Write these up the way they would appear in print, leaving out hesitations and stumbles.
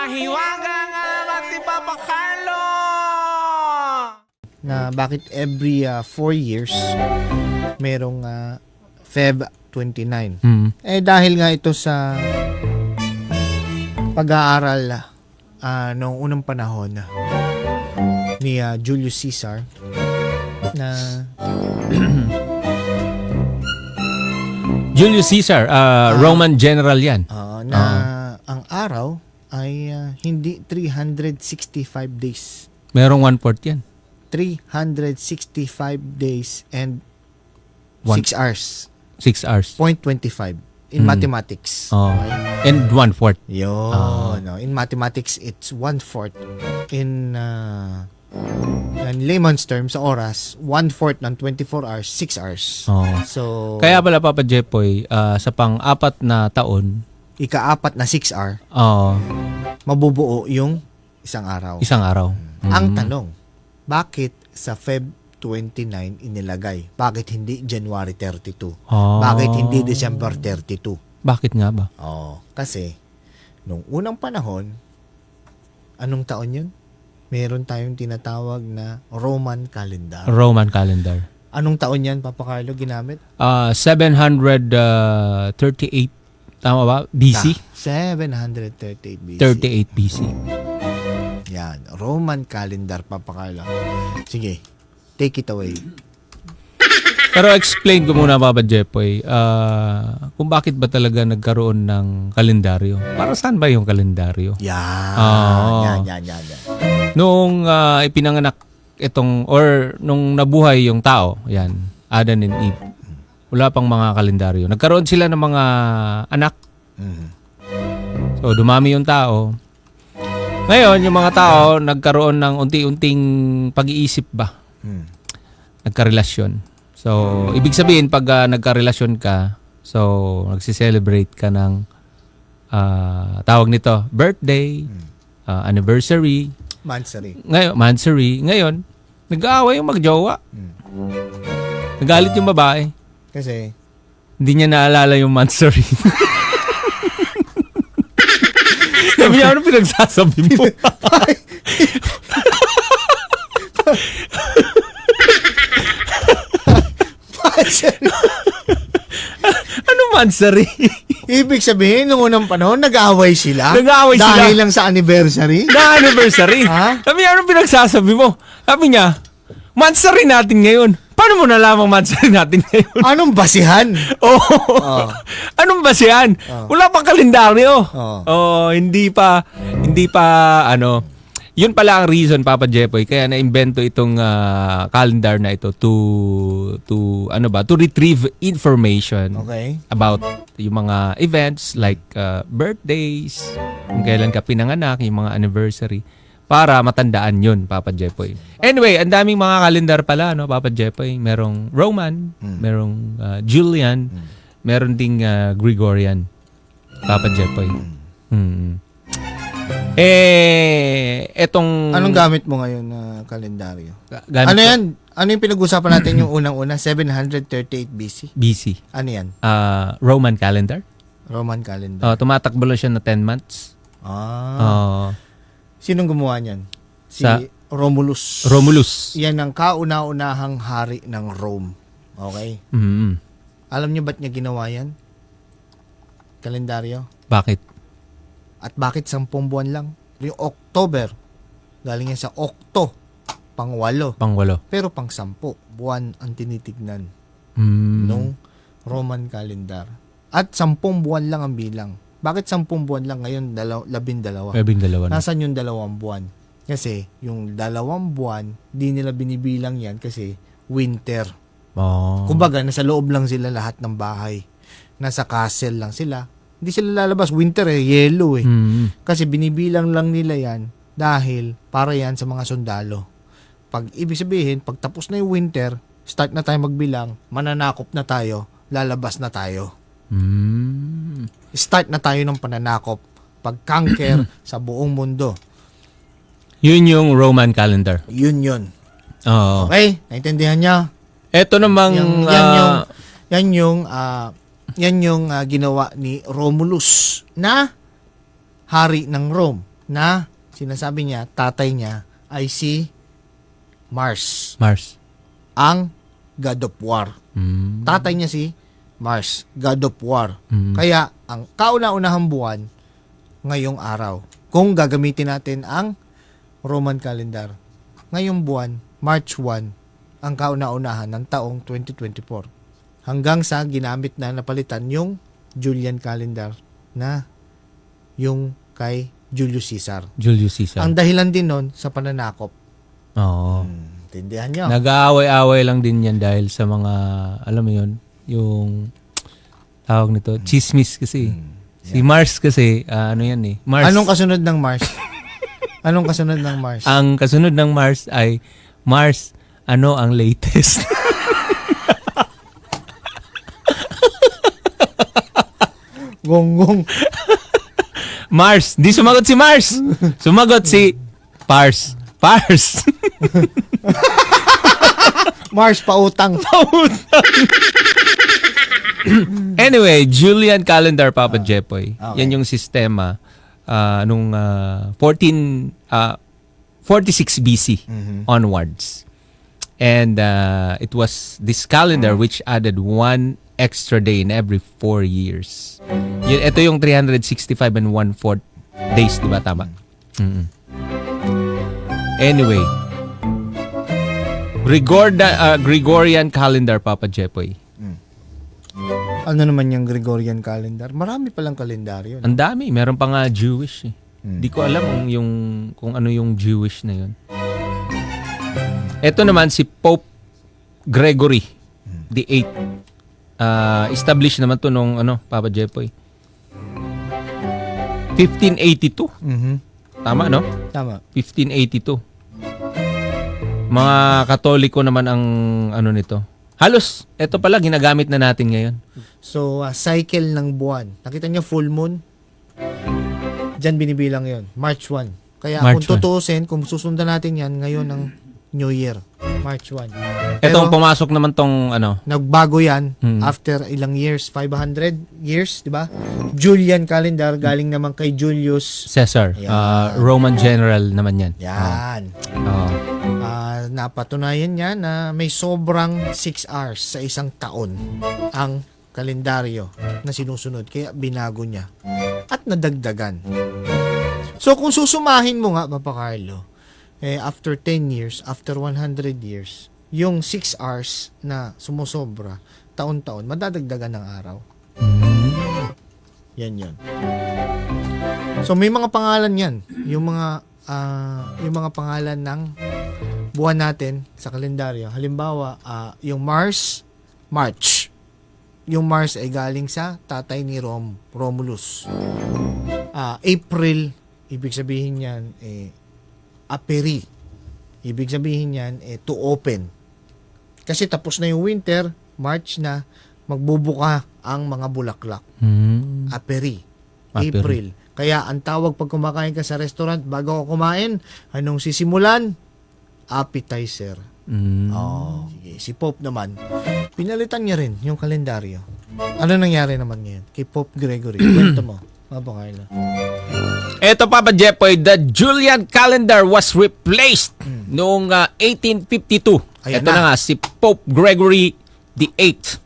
Mahiwaga nga matipapakalo! Na bakit every 4 years merong Feb 29. Dahil nga ito sa pag-aaral noong unang panahon ni Julius Caesar na Julius Caesar, Roman general yan. ang araw ay hindi 365 days. Merong 1/4 yan. 365 days and 6 hours. 6 hours. 0.25 in mathematics. Okay? And 1/4. Yun. No? In mathematics, it's 1/4. In layman's terms, sa oras, 1/4 ng 24 hours, 6 hours. So, Kaya pala, Papa Jepoy, sa pang-4 na taon, ika-4 na 6 hour, mabubuo yung isang araw. isang araw. Ang tanong, bakit sa Feb 29 inilagay? Bakit hindi January 32? Bakit hindi December 32? Bakit nga ba? Kasi, nung unang panahon, anong taon yun? Meron tayong tinatawag na Roman calendar. Roman calendar. Anong taon yan, Papa Carlo, ginamit? 738, tama ba? BC? 738 BC. 38 BC. Yan, Roman calendar, Papa Carlo. Sige, take it away. Pero explain ko muna, Papa Jepoy, kung bakit ba talaga nagkaroon ng kalendaryo. Para saan ba yung kalendaryo? Yan. Noong ipinanganak itong, or nung nabuhay yung tao, yan, Adam and Eve, wala pang mga kalendaryo. Nagkaroon sila ng mga anak. So, dumami yung tao. Ngayon, yung mga tao, nagkaroon ng unti-unting pag-iisip ba? Nagkarelasyon. So, ibig sabihin, pag nagkarelasyon ka, so, nagsiselebrate ka ng tawag nito, birthday, anniversary, mansary. Ngayon, nag-aaway yung magjowa. Nagalit yung babae. Kasi, hindi niya naalala yung mansary. Sabi niya, ano pinagsasabi mo? Ano mansary? Ibig sabihin, nung unang panahon, nag-aaway sila? Nag-aaway sila. Dahil lang sa anniversary? Na anniversary? Ha? Sabi niya, anong pinagsasabi mo? Sabi niya, mansary natin ngayon. Paano mo nalamang mansary natin ngayon? Anong basihan? Anong basihan? Wala pang kalendaryo. Hindi pa, yun pala ang reason, Papa Jepoy, kaya na-invento itong calendar na ito to retrieve information about yung mga events like birthdays, kung kailan ka pinanganak, yung mga anniversary, para matandaan yun, Papa Jepoy. Anyway, ang daming mga calendar pala, no, Papa Jepoy. Merong Roman, merong Julian, meron ding Gregorian, Papa Jepoy. Anong gamit mo ngayon na kalendaryo? Ano yan? Ano yung pinag-usapan natin yung unang-una? 738 BC? BC. Ano yan? Roman calendar. Roman calendar. Tumatakbo lang siya na 10 months. Sinong gumawa niyan? Si Romulus. Yan ang kauna-unahang hari ng Rome. Okay? Alam niyo ba't niya ginawa yan? Kalendaryo? Bakit? At bakit 10 buwan lang? Yung October, galing yan sa Octo, pang-8. Pero pang-10 buwan ang tinitignan nung Roman calendar. At 10 buwan lang ang bilang. Bakit 10 buwan lang ngayon? 12. Nasaan yung 2 buwan? Kasi yung 2 buwan, di nila binibilang yan kasi winter. Kumbaga, nasa loob lang sila lahat ng bahay. Nasa castle lang sila. Hindi sila lalabas. Winter yellow Kasi binibilang lang nila yan dahil para yan sa mga sundalo. Pag ibig sabihin, pag tapos na yung winter, start na tayo magbilang, mananakop na tayo, lalabas na tayo. Start na tayo ng pananakop, pag-conquer sa buong mundo. Yun yung Roman calendar. Yun. Oo. Okay? Naintindihan niya? Ito namang... Yan yung ginawa ni Romulus na hari ng Rome. na sinasabi niya, tatay niya ay si Mars. Ang God of War. Tatay niya si Mars, God of War. Kaya, ang kauna-unahang buwan, ngayong araw. Kung gagamitin natin ang Roman calendar, ngayong buwan, March 1, ang kauna-unahan ng taong 2024. Hanggang sa ginamit na napalitan yung Julian calendar na yung kay Julius Caesar. Ang dahilan din nun sa pananakop. Oo. Tindihan nyo. Nag-aaway-aaway lang din yan dahil sa mga, alam mo yun, yung tawag nito, chismis kasi. Si Mars kasi, ano yan eh. Mars. Anong kasunod ng Mars? Ang kasunod ng Mars ay, Mars, ano ang latest? Gonggong. Mars. Di sumagot si Mars. Sumagot si Pars. Mars, pautang. Anyway, Julian calendar, Papa Jepoy. Okay. Yan yung sistema nung 46 BC onwards. And it was this calendar which added one extra day in every 4 years. Ito yung 365 and 1/4 days, di ba? Tama? Anyway, Gregorian calendar, Papa Jepoy. Ano naman yung Gregorian calendar? Marami palang kalendaryo. Ang dami. Meron pa nga Jewish eh. Di ko alam kung ano yung Jewish na yun. Ito naman si Pope Gregory the 8th. Established naman to nung Papa Jepoy. 1582. Tama, no? Tama. 1582. Mga Katoliko naman ang nito. Halos, ito pala ginagamit na natin ngayon. So, cycle ng buwan. Nakita niyo full moon? Diyan binibilang yon, March 1. Kaya March kung tutuusin, kung susundan natin yan, ngayon ang New Year, March 1. Etong pumasok naman tong nagbago yan after ilang years, 500 years, di ba? Julian calendar, galing naman kay Julius Caesar. Roman general naman yan. Yan. Napatunayan niya na may sobrang 6 hours sa isang taon ang kalendaryo na sinusunod. Kaya binago niya. At nadagdagan. So kung susumahin mo nga, Papa Carlo, after 10 years, after 100 years, yung 6 hours na sumusobra, taon-taon, madadagdagan ng araw. Yan yun. So may mga pangalan yan. Yung mga pangalan ng buwan natin sa kalendaryo. Halimbawa, yung March. Yung Mars ay galing sa tatay ni Romulus. April, ibig sabihin yan, aperi. Ibig sabihin yan, to open. Kasi tapos na yung winter, March na, magbubuka ang mga bulaklak. Aperi. April. Kaya ang tawag pag kumakain ka sa restaurant, bago ka kumain, anong sisimulan? Appetizer. Sige. Si Pope naman, pinalitan niya rin yung kalendaryo. Ano nangyari naman ngayon kay Pope Gregory? Kwento mo, Papa Carlo. Ito, Papa Jepoy, the Julian calendar was replaced noong 1852. Ito na nga, si Pope Gregory the 8th.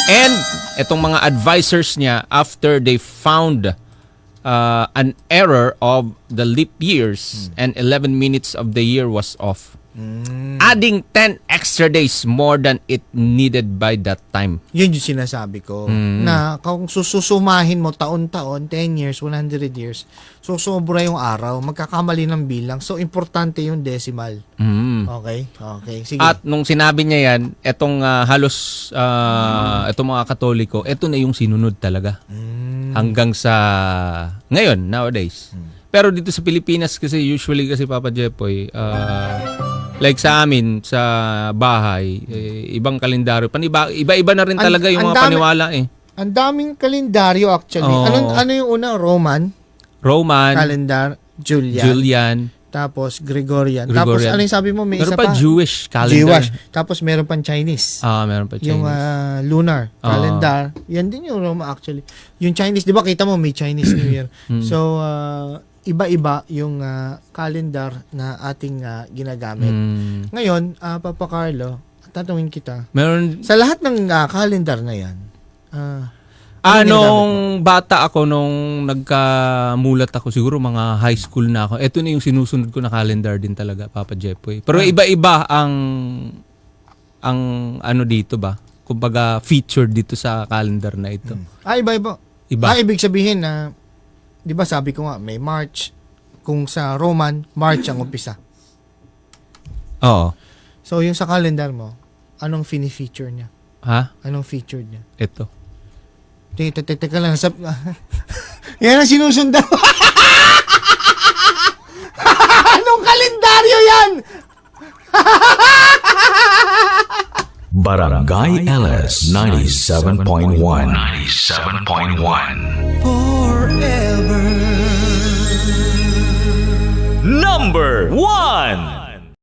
And itong mga advisors niya, after they found an error of the leap years and 11 minutes of the year was off. Adding 10 extra days more than it needed by that time. Yun yung sinasabi ko. Na kung susumahin mo taon-taon, 10 years, 100 years, so sobra yung araw, magkakamali ng bilang. So, importante yung decimal. Okay? Sige. At nung sinabi niya yan, etong halos, etong mga Katoliko, eto na yung sinunod talaga. Hanggang sa ngayon, nowadays. Pero dito sa Pilipinas kasi, usually kasi Papa Jepoy, like sa amin, sa bahay, ibang kalendaryo. Iba-iba na rin talaga yung mga paniwala eh. Ang daming kalendaryo actually. Ano yung una? Roman calendar, Julian. Tapos Gregorian. Tapos ano yung sabi mo? May meron isa pa Jewish calendar. Tapos meron pang Chinese. Meron pa Chinese. Yung lunar calendar. Yan din yung Roma actually. Yung Chinese, di ba kita mo may Chinese New Year. So, iba-iba yung calendar na ating ginagamit. Ngayon, Papa Carlo, tatanungin kita. Meron Sa lahat ng calendar na yan, nung bata ako, nung nagkamulat ako, siguro mga high school na ako, ito na yung sinusunod ko na calendar din talaga, Papa Jepoy. Pero iba-iba ang ano dito ba? Kumbaga featured dito sa calendar na ito. Iba-iba. Iba. Ibig sabihin na, di ba sabi ko nga, may March. Kung sa Roman, March ang umpisa. Oo. So, yung sa calendar mo, anong fini-feature niya? Ha? Anong featured niya? Ito. Teka lang. Yan ang sinusundan. Anong kalendaryo yan? Barangay LS 97.1 Forever Number 1